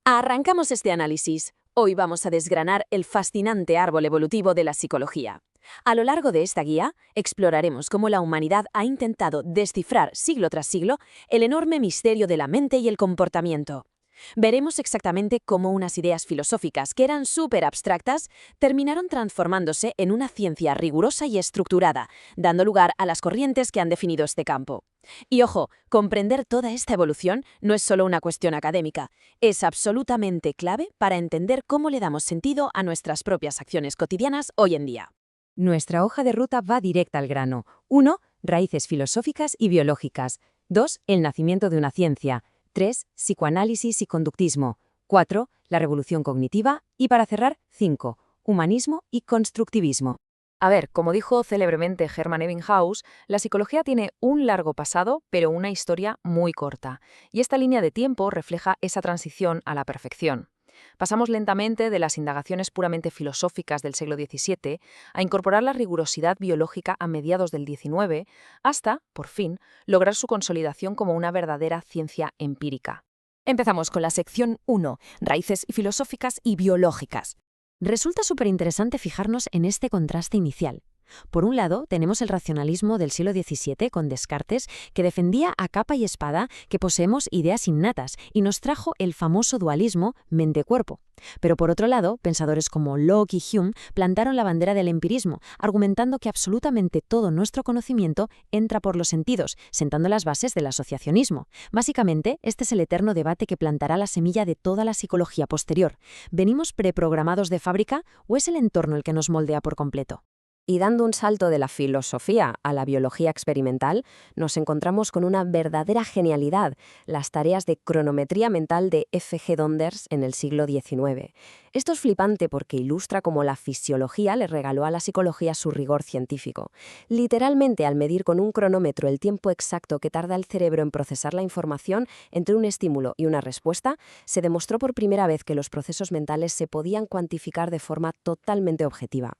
Arrancamos este análisis. Hoy vamos a desgranar el fascinante árbol evolutivo de la psicología. A lo largo de esta guía, exploraremos cómo la humanidad ha intentado descifrar siglo tras siglo el enorme misterio de la mente y el comportamiento. Veremos exactamente cómo unas ideas filosóficas que eran súper abstractas terminaron transformándose en una ciencia rigurosa y estructurada, dando lugar a las corrientes que han definido este campo. Y ojo, comprender toda esta evolución no es solo una cuestión académica, es absolutamente clave para entender cómo le damos sentido a nuestras propias acciones cotidianas hoy en día. Nuestra hoja de ruta va directa al grano. 1. Raíces filosóficas y biológicas. 2. El nacimiento de una ciencia. 3. Psicoanálisis y conductismo. 4. La revolución cognitiva. Y para cerrar, 5. Humanismo y constructivismo. A ver, como dijo célebremente Hermann Ebbinghaus, la psicología tiene un largo pasado, pero una historia muy corta. Y esta línea de tiempo refleja esa transición a la perfección. Pasamos lentamente de las indagaciones puramente filosóficas del siglo XVII a incorporar la rigurosidad biológica a mediados del XIX, hasta, por fin, lograr su consolidación como una verdadera ciencia empírica. Empezamos con la sección 1, raíces filosóficas y biológicas. Resulta súper interesante fijarnos en este contraste inicial. Por un lado, tenemos el racionalismo del siglo XVII con Descartes, que defendía a capa y espada que poseemos ideas innatas y nos trajo el famoso dualismo mente-cuerpo. Pero por otro lado, pensadores como Locke y Hume plantaron la bandera del empirismo, argumentando que absolutamente todo nuestro conocimiento entra por los sentidos, sentando las bases del asociacionismo. Básicamente, este es el eterno debate que plantará la semilla de toda la psicología posterior. ¿Venimos preprogramados de fábrica o es el entorno el que nos moldea por completo? Y dando un salto de la filosofía a la biología experimental, nos encontramos con una verdadera genialidad, las tareas de cronometría mental de F. G. Donders en el siglo XIX. Esto es flipante porque ilustra cómo la fisiología le regaló a la psicología su rigor científico. Literalmente, al medir con un cronómetro el tiempo exacto que tarda el cerebro en procesar la información entre un estímulo y una respuesta, se demostró por primera vez que los procesos mentales se podían cuantificar de forma totalmente objetiva.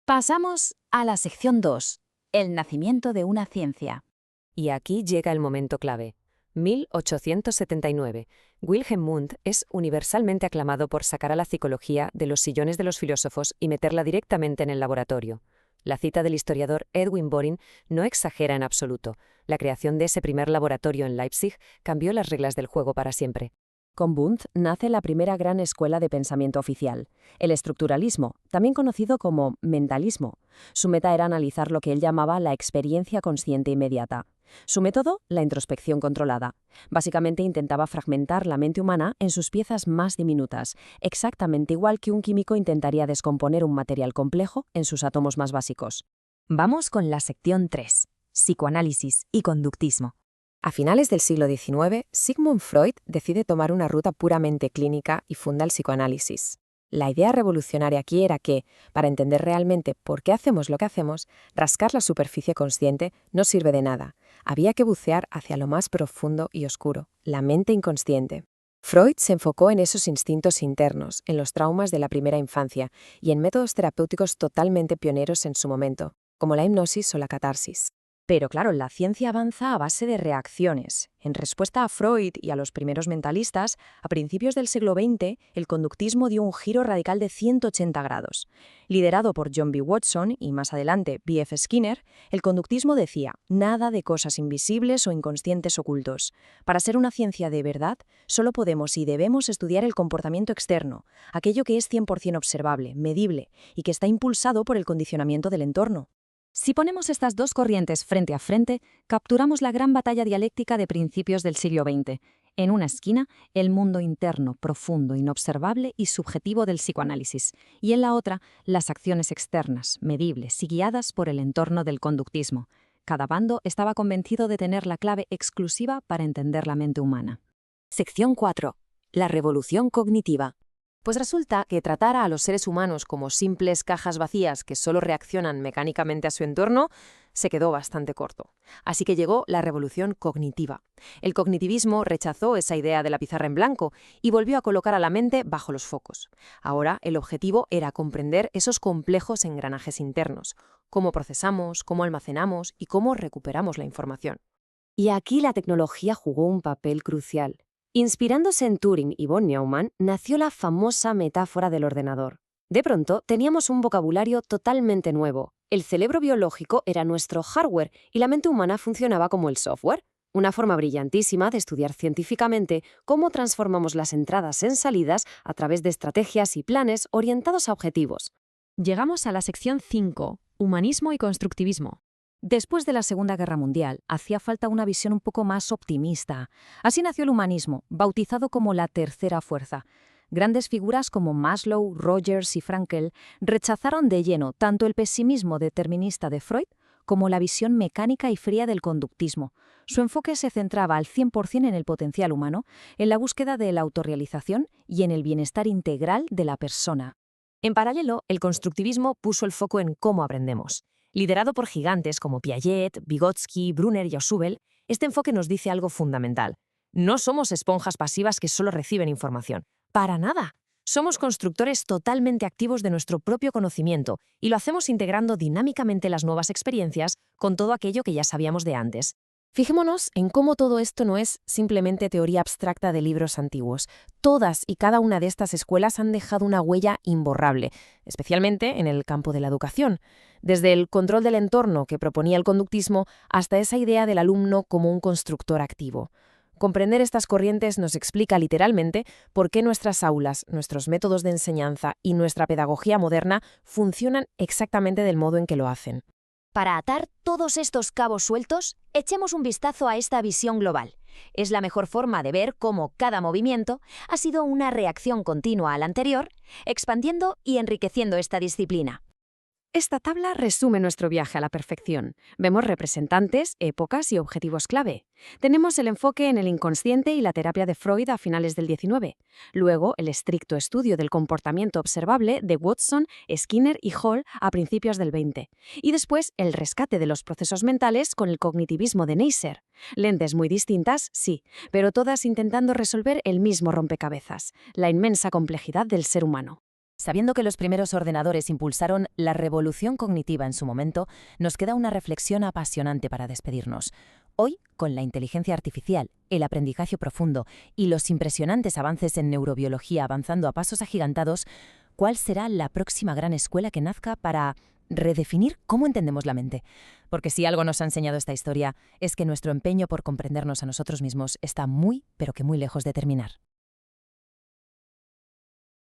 Pasamos a la sección 2, el nacimiento de una ciencia. Y aquí llega el momento clave. 1879. Wilhelm Wundt es universalmente aclamado por sacar a la psicología de los sillones de los filósofos y meterla directamente en el laboratorio. La cita del historiador Edwin Boring no exagera en absoluto. La creación de ese primer laboratorio en Leipzig cambió las reglas del juego para siempre. Con Wundt nace la primera gran escuela de pensamiento oficial, el estructuralismo, también conocido como mentalismo. Su meta era analizar lo que él llamaba la experiencia consciente inmediata. Su método, la introspección controlada. Básicamente intentaba fragmentar la mente humana en sus piezas más diminutas, exactamente igual que un químico intentaría descomponer un material complejo en sus átomos más básicos. Vamos con la sección 3, psicoanálisis y conductismo. A finales del siglo XIX, Sigmund Freud decide tomar una ruta puramente clínica y funda el psicoanálisis. La idea revolucionaria aquí era que, para entender realmente por qué hacemos lo que hacemos, rascar la superficie consciente no sirve de nada. Había que bucear hacia lo más profundo y oscuro, la mente inconsciente. Freud se enfocó en esos instintos internos, en los traumas de la primera infancia y en métodos terapéuticos totalmente pioneros en su momento, como la hipnosis o la catarsis. Pero claro, la ciencia avanza a base de reacciones. En respuesta a Freud y a los primeros mentalistas, a principios del siglo XX, el conductismo dio un giro radical de 180 grados. Liderado por John B. Watson y más adelante B. F. Skinner, el conductismo decía, nada de cosas invisibles o inconscientes ocultos. Para ser una ciencia de verdad, solo podemos y debemos estudiar el comportamiento externo, aquello que es 100% observable, medible y que está impulsado por el condicionamiento del entorno. Si ponemos estas dos corrientes frente a frente, capturamos la gran batalla dialéctica de principios del siglo XX. En una esquina, el mundo interno, profundo, inobservable y subjetivo del psicoanálisis, y en la otra, las acciones externas, medibles y guiadas por el entorno del conductismo. Cada bando estaba convencido de tener la clave exclusiva para entender la mente humana. Sección 4. La revolución cognitiva. Pues resulta que tratar a los seres humanos como simples cajas vacías que solo reaccionan mecánicamente a su entorno se quedó bastante corto. Así que llegó la revolución cognitiva. El cognitivismo rechazó esa idea de la pizarra en blanco y volvió a colocar a la mente bajo los focos. Ahora el objetivo era comprender esos complejos engranajes internos, cómo procesamos, cómo almacenamos y cómo recuperamos la información. Y aquí la tecnología jugó un papel crucial. Inspirándose en Turing y von Neumann, nació la famosa metáfora del ordenador. De pronto, teníamos un vocabulario totalmente nuevo. El cerebro biológico era nuestro hardware y la mente humana funcionaba como el software. Una forma brillantísima de estudiar científicamente cómo transformamos las entradas en salidas a través de estrategias y planes orientados a objetivos. Llegamos a la sección 5, humanismo y constructivismo. Después de la Segunda Guerra Mundial, hacía falta una visión un poco más optimista. Así nació el humanismo, bautizado como la tercera fuerza. Grandes figuras como Maslow, Rogers y Frankl rechazaron de lleno tanto el pesimismo determinista de Freud como la visión mecánica y fría del conductismo. Su enfoque se centraba al 100% en el potencial humano, en la búsqueda de la autorrealización y en el bienestar integral de la persona. En paralelo, el constructivismo puso el foco en cómo aprendemos. Liderado por gigantes como Piaget, Vygotsky, Brunner y Ausubel, este enfoque nos dice algo fundamental. No somos esponjas pasivas que solo reciben información. ¡Para nada! Somos constructores totalmente activos de nuestro propio conocimiento y lo hacemos integrando dinámicamente las nuevas experiencias con todo aquello que ya sabíamos de antes. Fijémonos en cómo todo esto no es simplemente teoría abstracta de libros antiguos. Todas y cada una de estas escuelas han dejado una huella imborrable, especialmente en el campo de la educación. Desde el control del entorno que proponía el conductismo hasta esa idea del alumno como un constructor activo. Comprender estas corrientes nos explica literalmente por qué nuestras aulas, nuestros métodos de enseñanza y nuestra pedagogía moderna funcionan exactamente del modo en que lo hacen. Para atar todos estos cabos sueltos, echemos un vistazo a esta visión global. Es la mejor forma de ver cómo cada movimiento ha sido una reacción continua al anterior, expandiendo y enriqueciendo esta disciplina. Esta tabla resume nuestro viaje a la perfección. Vemos representantes, épocas y objetivos clave. Tenemos el enfoque en el inconsciente y la terapia de Freud a finales del 19. Luego, el estricto estudio del comportamiento observable de Watson, Skinner y Hall a principios del 20. Y después, el rescate de los procesos mentales con el cognitivismo de Neisser. Lentes muy distintas, sí, pero todas intentando resolver el mismo rompecabezas, la inmensa complejidad del ser humano. Sabiendo que los primeros ordenadores impulsaron la revolución cognitiva en su momento, nos queda una reflexión apasionante para despedirnos. Hoy, con la inteligencia artificial, el aprendizaje profundo y los impresionantes avances en neurobiología avanzando a pasos agigantados, ¿cuál será la próxima gran escuela que nazca para redefinir cómo entendemos la mente? Porque si algo nos ha enseñado esta historia, es que nuestro empeño por comprendernos a nosotros mismos está muy, pero que muy lejos de terminar.